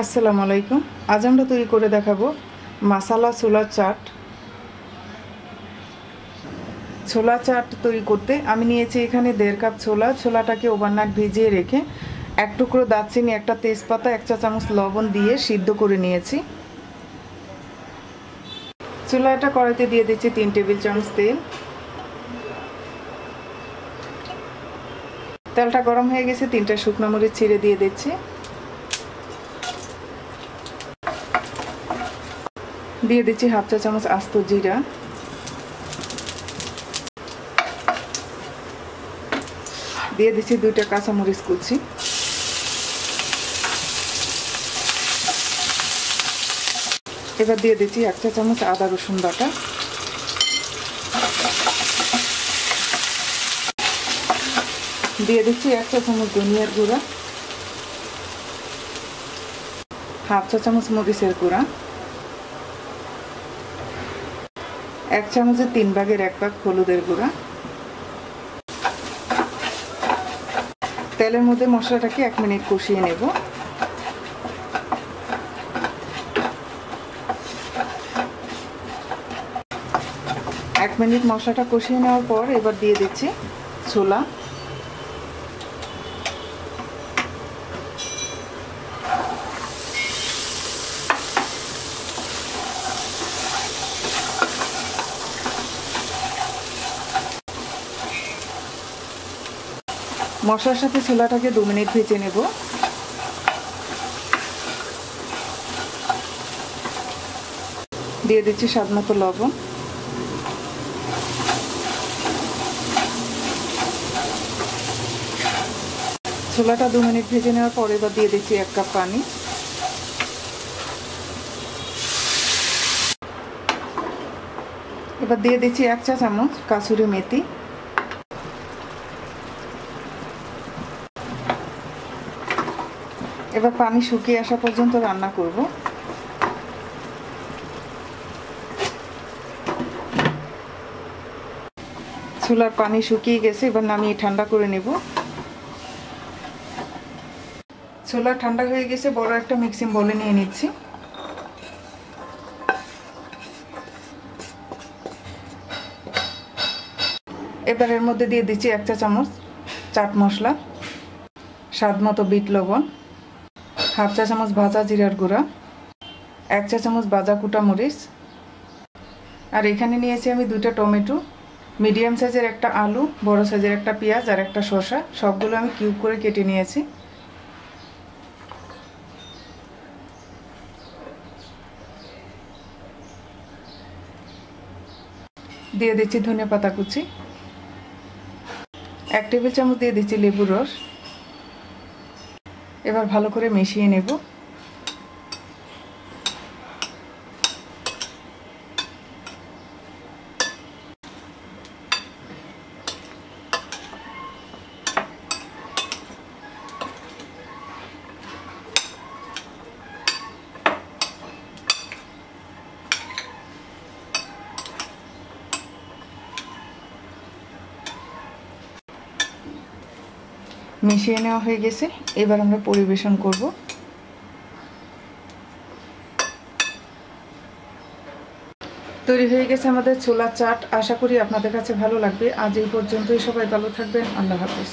আসসালামু আলাইকুম। আজ আমরা তৈরি করে দেখাবো মশলা ছোলা চাট। ছোলা চাট তৈরি করতে আমি নিয়েছি এখানে 1.5 কাপ ছোলা। ছোলাটাকে ওভারনাইট ভিজিয়ে রেখে এক টুকরো দারচিনি, একটা তেজপাতা, 1 চা চামচ লবণ দিয়ে সিদ্ধ করে নিয়েছি। চুলাটা কড়াইতে দিয়ে দিচ্ছি 3 টেবিল চামচ তেল। তেলটা গরম হয়ে গেছে, 3টা শুকনো মরিচ ছিঁড়ে দিয়ে দিচ্ছি। দিয়ে দিচ্ছি 1/2 চা চামচ আস্ত জিরা। দিয়ে দিচ্ছি 2টা কাঁচামরিচ কুচি। এবার দিয়ে দিচ্ছি 1 চা চামচ আদা রসুন বাটা। দিয়ে দিচ্ছি 1 চা চামচ ধনিয়ার গুঁড়া, 1/2 চা চামচ মরিচের গুঁড়া, 1 চামচের 3 ভাগের 1 ভাগ হলুদের গুঁড়া। তেলের মধ্যে মশলাটাকে 1 মিনিট কষিয়ে নেব। এক মিনিট মশলাটা কষিয়ে নেওয়ার পর এবার দিয়ে দিচ্ছি ছোলা। মশলার সাথে ছোলাটাকে 2 মিনিট ভেজে নেব। দিয়ে দিচ্ছি স্বাদমতো লবণ। ছোলাটা 2 মিনিট ভেজে নেওয়ার পর এবার দিয়ে দিচ্ছি 1 কাপ পানি। এবার দিয়ে দিচ্ছি 1 চা চামচ কাসুরি মেথি। এবার পানি শুকিয়ে আসা পর্যন্ত রান্না করব। ছোলার পানি শুকিয়ে গেছে, এবার নামিয়ে ঠান্ডা করে নেব। ছোলা ঠান্ডা হয়ে গেছে, বড় একটা মিক্সিং বলে নিয়ে নিচ্ছি। এবার এর মধ্যে দিয়ে দিচ্ছি 1 চা চামচ চাট মশলা, স্বাদমতো বিট লবণ, 1/2 চা চামচ ভাজা জিরার গুঁড়া, 1 চা চামচ ভাজা কুটা মরিচ, আর এখানে নিয়েছি আমি 2টা টমেটো, মিডিয়াম সাইজের একটা আলু, বড় সাইজের একটা পেঁয়াজ আর একটা শসা। সবগুলো আমি কিউব করে কেটে নিয়েছি। দিয়ে দিচ্ছি ধনিয়া পাতা কুচি, 1 টেবিল চামচ দিয়ে দিচ্ছি লেবুর রস। এবার ভালো করে মিশিয়ে নেব। মিশিয়ে নেওয়া হয়ে গেছে, এবার আমরা পরিবেশন করব। তৈরি হয়ে গেছে আমাদের ছোলা চাট। আশা করি আপনাদের কাছে ভালো লাগবে। আজ এই পর্যন্তই। সবাই ভালো থাকবেন। আল্লাহ হাফেজ।